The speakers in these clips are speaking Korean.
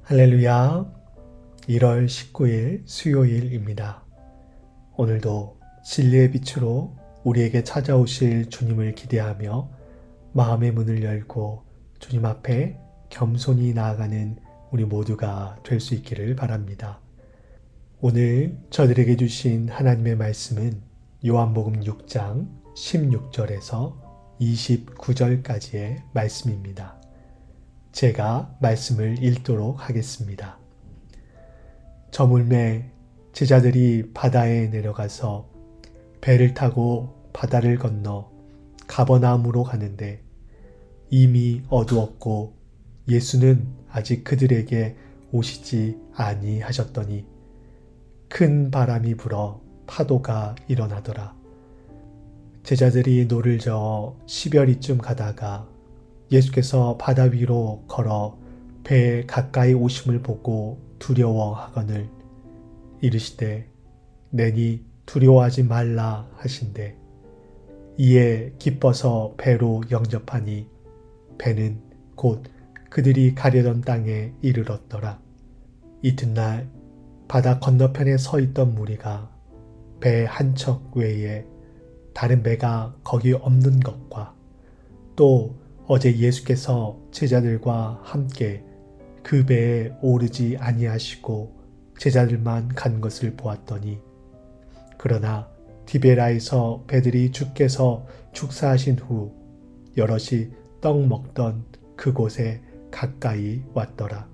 할렐루야. 1월 19일 수요일입니다. 오늘도 진리의 빛으로 우리에게 찾아오실 주님을 기대하며 마음의 문을 열고 주님 앞에 겸손히 나아가는 우리 모두가 될 수 있기를 바랍니다. 오늘 저들에게 주신 하나님의 말씀은 요한복음 6장 16절에서 29절까지의 말씀입니다. 제가 말씀을 읽도록 하겠습니다. 저물매 제자들이 바다에 내려가서 배를 타고 바다를 건너 가버나움으로 가는데 이미 어두웠고 예수는 아직 그들에게 오시지 아니하셨더니 큰 바람이 불어 파도가 일어나더라. 제자들이 노를 저어 시별이쯤 가다가 예수께서 바다 위로 걸어 배에 가까이 오심을 보고 두려워하거늘 이르시되 내니 두려워하지 말라 하신대 이에 기뻐서 배로 영접하니 배는 곧 그들이 가려던 땅에 이르렀더라. 이튿날 바다 건너편에 서 있던 무리가 배 한 척 외에 다른 배가 거기 없는 것과 또 어제 예수께서 제자들과 함께 그 배에 오르지 아니하시고 제자들만 간 것을 보았더니 그러나 디베라에서 배들이 주께서 축사하신 후 여럿이 떡 먹던 그곳에 가까이 왔더라.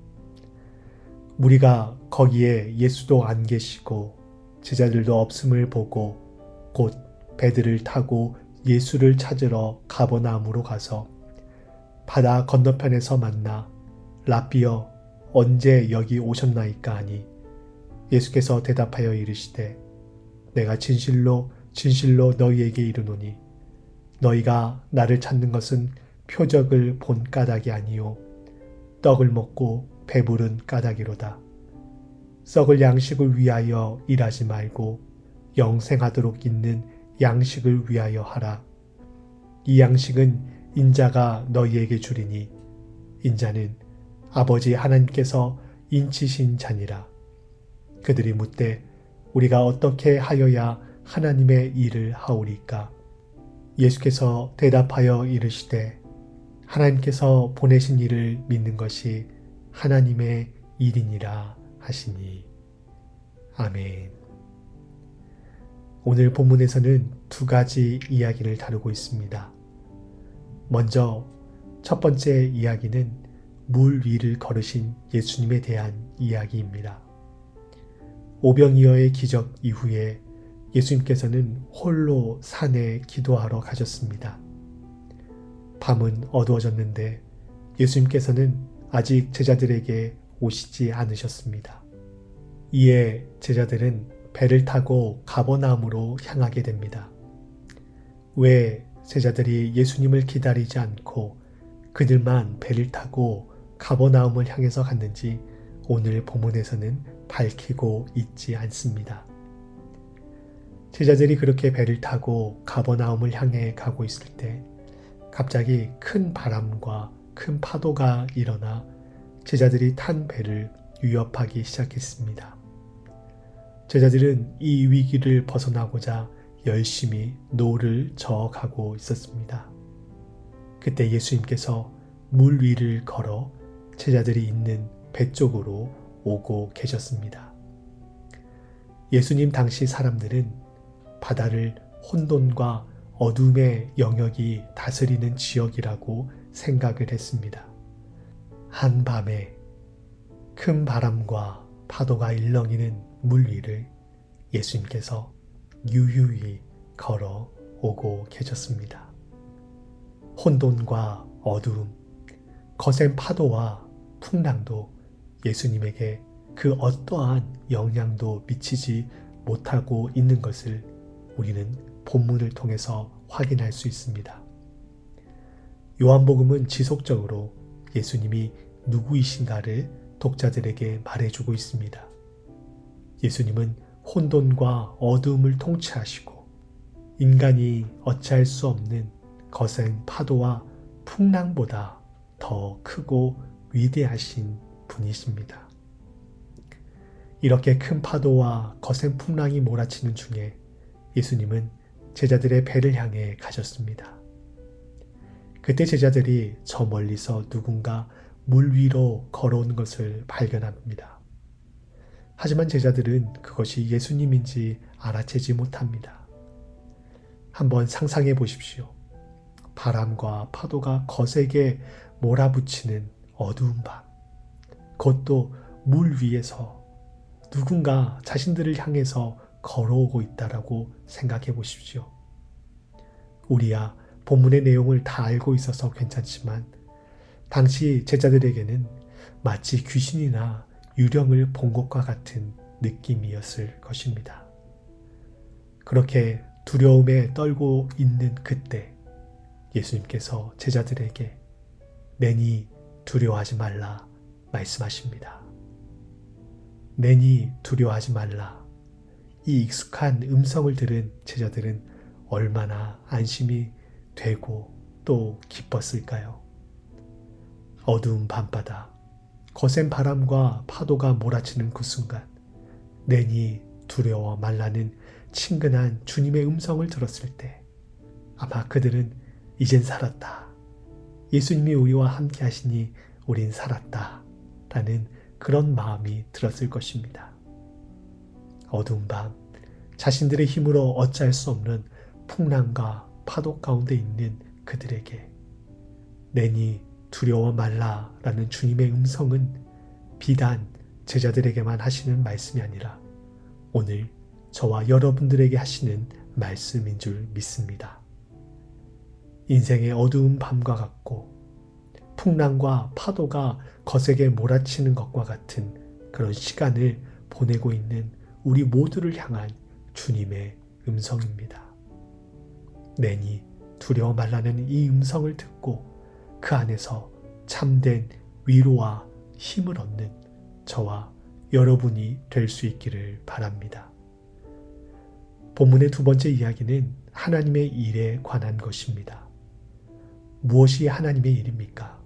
무리가 거기에 예수도 안 계시고 제자들도 없음을 보고 곧 배들을 타고 예수를 찾으러 가버나움으로 가서 바다 건너편에서 만나 라삐여 언제 여기 오셨나이까 하니 예수께서 대답하여 이르시되 내가 진실로 진실로 너희에게 이르노니 너희가 나를 찾는 것은 표적을 본 까닭이 아니요 떡을 먹고 배부른 까닭이로다. 썩을 양식을 위하여 일하지 말고 영생하도록 있는 양식을 위하여 하라. 이 양식은 인자가 너희에게 주리니 인자는 아버지 하나님께서 인치신 자니라. 그들이 묻되 우리가 어떻게 하여야 하나님의 일을 하오리까? 예수께서 대답하여 이르시되 하나님께서 보내신 일을 믿는 것이 하나님의 일이니라 하시니. 아멘. 오늘 본문에서는 두 가지 이야기를 다루고 있습니다. 먼저 첫 번째 이야기는 물 위를 걸으신 예수님에 대한 이야기입니다. 오병이어의 기적 이후에 예수님께서는 홀로 산에 기도하러 가셨습니다. 밤은 어두워졌는데 예수님께서는 아직 제자들에게 오시지 않으셨습니다. 이에 제자들은 배를 타고 가버나움으로 향하게 됩니다. 왜 제자들이 예수님을 기다리지 않고 그들만 배를 타고 가버나움을 향해서 갔는지 오늘 본문에서는 밝히고 있지 않습니다. 제자들이 그렇게 배를 타고 가버나움을 향해 가고 있을 때 갑자기 큰 바람과 큰 파도가 일어나 제자들이 탄 배를 위협하기 시작했습니다. 제자들은 이 위기를 벗어나고자 열심히 노를 저어가고 있었습니다. 그때 예수님께서 물 위를 걸어 제자들이 있는 배 쪽으로 오고 계셨습니다. 예수님 당시 사람들은 바다를 혼돈과 어둠의 영역이 다스리는 지역이라고 생각을 했습니다. 한밤에 큰 바람과 파도가 일렁이는 물 위를 예수님께서 유유히 걸어 오고 계셨습니다. 혼돈과 어두움, 거센 파도와 풍랑도 예수님에게 그 어떠한 영향도 미치지 못하고 있는 것을 우리는 본문을 통해서 확인할 수 있습니다. 요한복음은 지속적으로 예수님이 누구이신가를 독자들에게 말해주고 있습니다. 예수님은 혼돈과 어두움을 통치하시고 인간이 어찌할 수 없는 거센 파도와 풍랑보다 더 크고 위대하신 분이십니다. 이렇게 큰 파도와 거센 풍랑이 몰아치는 중에 예수님은 제자들의 배를 향해 가셨습니다. 그때 제자들이 저 멀리서 누군가 물 위로 걸어오는 것을 발견합니다. 하지만 제자들은 그것이 예수님인지 알아채지 못합니다. 한번 상상해 보십시오. 바람과 파도가 거세게 몰아붙이는 어두운 밤, 그것도 물 위에서 누군가 자신들을 향해서 걸어오고 있다라고 생각해 보십시오. 우리야 본문의 내용을 다 알고 있어서 괜찮지만 당시 제자들에게는 마치 귀신이나 유령을 본 것과 같은 느낌이었을 것입니다. 그렇게 두려움에 떨고 있는 그때 예수님께서 제자들에게 내니 두려워하지 말라 말씀하십니다. 내니 두려워하지 말라. 이 익숙한 음성을 들은 제자들은 얼마나 안심이 되고 또 기뻤을까요? 어두운 밤바다, 거센 바람과 파도가 몰아치는 그 순간 내니 두려워 말라는 친근한 주님의 음성을 들었을 때 아마 그들은 이젠 살았다. 예수님이 우리와 함께 하시니 우린 살았다. 라는 그런 마음이 들었을 것입니다. 어두운 밤, 자신들의 힘으로 어찌할 수 없는 풍랑과 파도 가운데 있는 그들에게 내니 두려워 말라 라는 주님의 음성은 비단 제자들에게만 하시는 말씀이 아니라 오늘 저와 여러분들에게 하시는 말씀인 줄 믿습니다. 인생의 어두운 밤과 같고 풍랑과 파도가 거세게 몰아치는 것과 같은 그런 시간을 보내고 있는 우리 모두를 향한 주님의 음성입니다. 내니 두려워 말라는 이 음성을 듣고 그 안에서 참된 위로와 힘을 얻는 저와 여러분이 될 수 있기를 바랍니다. 본문의 두 번째 이야기는 하나님의 일에 관한 것입니다. 무엇이 하나님의 일입니까?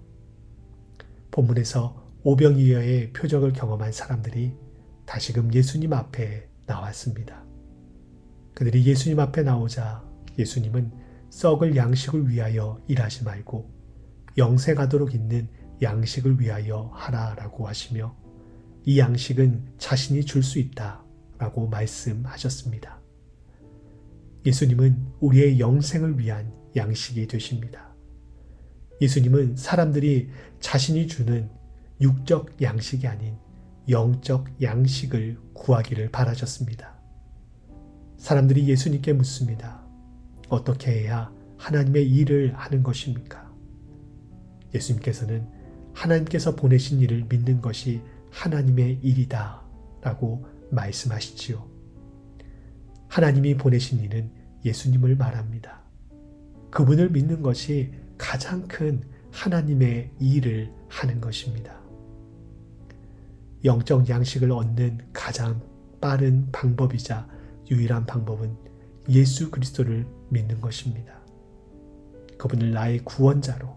본문에서 오병이어의 표적을 경험한 사람들이 다시금 예수님 앞에 나왔습니다. 그들이 예수님 앞에 나오자 예수님은 썩을 양식을 위하여 일하지 말고 영생하도록 있는 양식을 위하여 하라라고 하시며 이 양식은 자신이 줄 수 있다라고 말씀하셨습니다. 예수님은 우리의 영생을 위한 양식이 되십니다. 예수님은 사람들이 자신이 주는 육적 양식이 아닌 영적 양식을 구하기를 바라셨습니다. 사람들이 예수님께 묻습니다. 어떻게 해야 하나님의 일을 하는 것입니까? 예수님께서는 하나님께서 보내신 일을 믿는 것이 하나님의 일이다 라고 말씀하시지요. 하나님이 보내신 일은 예수님을 말합니다. 그분을 믿는 것이 가장 큰 하나님의 일을 하는 것입니다. 영적 양식을 얻는 가장 빠른 방법이자 유일한 방법은 예수 그리스도를 믿는 것입니다. 그분을 나의 구원자로,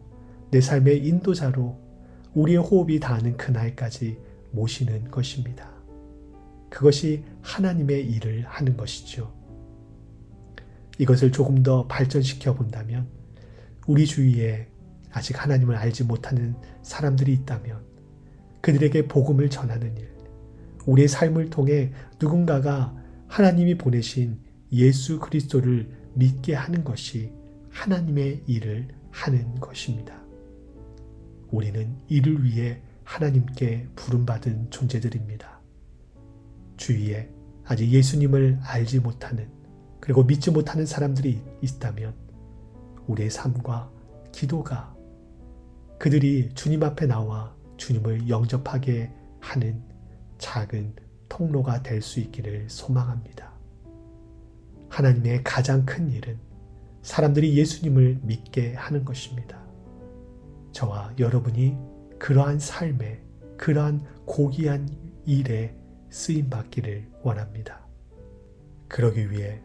내 삶의 인도자로 우리의 호흡이 닿는 그날까지 모시는 것입니다. 그것이 하나님의 일을 하는 것이죠. 이것을 조금 더 발전시켜 본다면 우리 주위에 아직 하나님을 알지 못하는 사람들이 있다면 그들에게 복음을 전하는 일, 우리의 삶을 통해 누군가가 하나님이 보내신 예수 그리스도를 믿게 하는 것이 하나님의 일을 하는 것입니다. 우리는 이를 위해 하나님께 부름받은 존재들입니다. 주위에 아직 예수님을 알지 못하는 그리고 믿지 못하는 사람들이 있다면 우리의 삶과 기도가 그들이 주님 앞에 나와 주님을 영접하게 하는 작은 통로가 될 수 있기를 소망합니다. 하나님의 가장 큰 일은 사람들이 예수님을 믿게 하는 것입니다. 저와 여러분이 그러한 삶에, 그러한 고귀한 일에 쓰임받기를 원합니다. 그러기 위해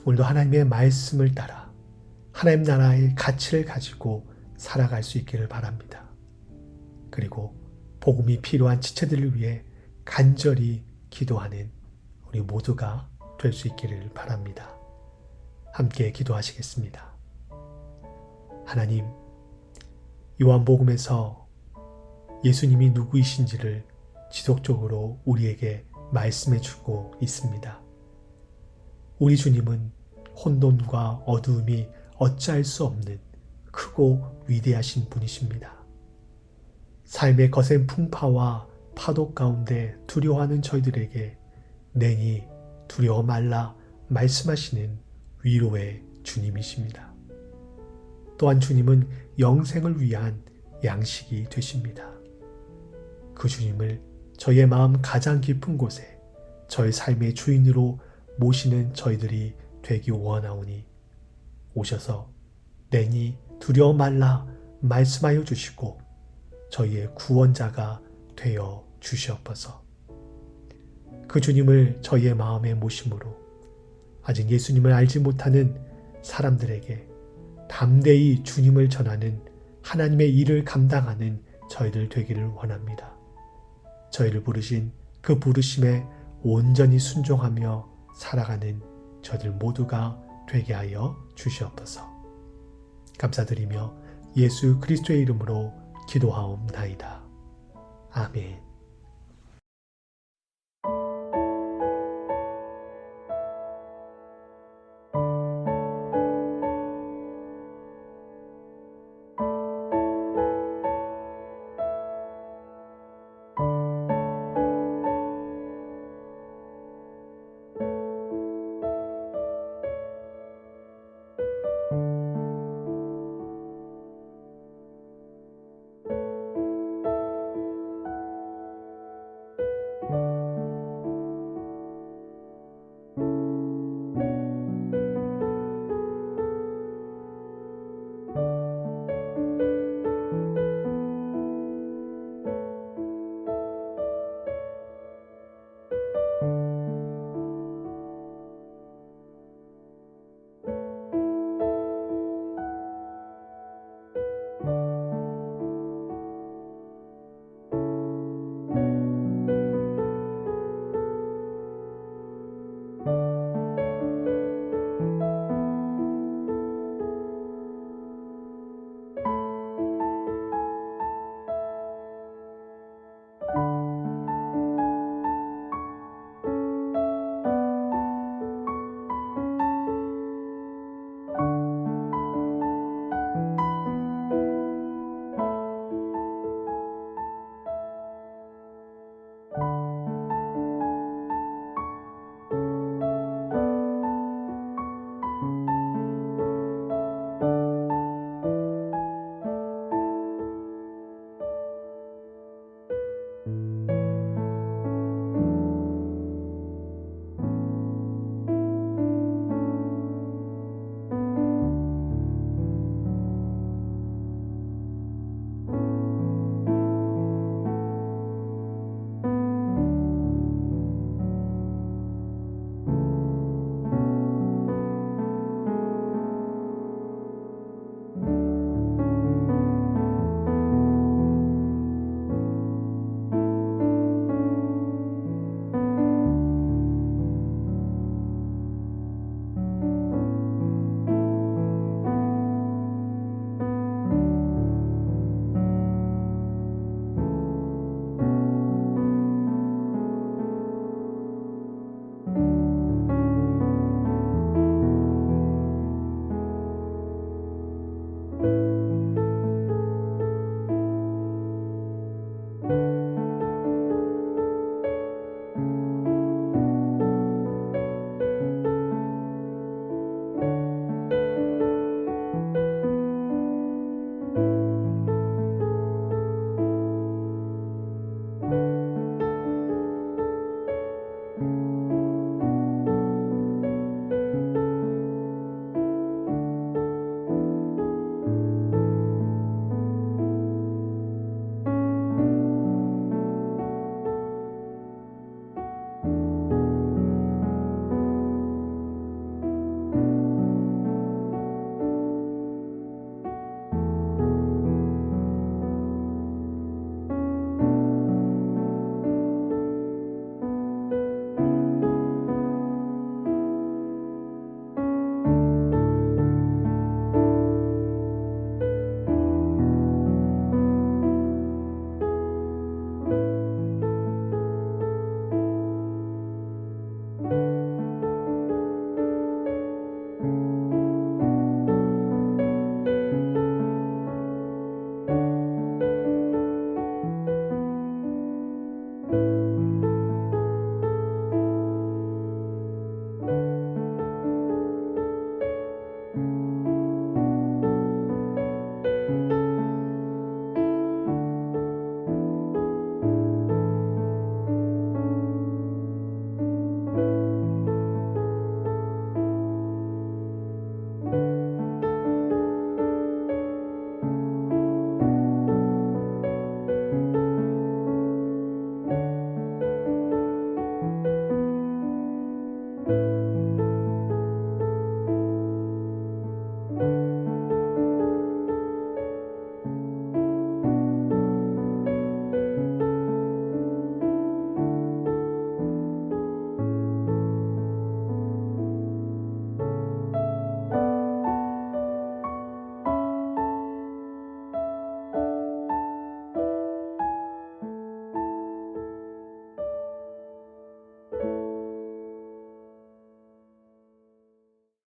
오늘도 하나님의 말씀을 따라 하나님 나라의 가치를 가지고 살아갈 수 있기를 바랍니다. 그리고 복음이 필요한 지체들을 위해 간절히 기도하는 우리 모두가 될 수 있기를 바랍니다. 함께 기도하시겠습니다. 하나님, 요한복음에서 예수님이 누구이신지를 지속적으로 우리에게 말씀해 주고 있습니다. 우리 주님은 혼돈과 어두움이 어찌할 수 없는 크고 위대하신 분이십니다. 삶의 거센 풍파와 파도 가운데 두려워하는 저희들에게 내니 두려워 말라 말씀하시는 위로의 주님이십니다. 또한 주님은 영생을 위한 양식이 되십니다. 그 주님을 저희의 마음 가장 깊은 곳에 저희 삶의 주인으로 모시는 저희들이 되기 원하오니 오셔서 내니 두려워 말라 말씀하여 주시고 저희의 구원자가 되어 주시옵소서. 그 주님을 저희의 마음에 모심으로 아직 예수님을 알지 못하는 사람들에게 담대히 주님을 전하는 하나님의 일을 감당하는 저희들 되기를 원합니다. 저희를 부르신 그 부르심에 온전히 순종하며 살아가는 저희들 모두가 되게 하여 주시옵소서. 감사드리며 예수 그리스도의 이름으로 기도하옵나이다. 아멘.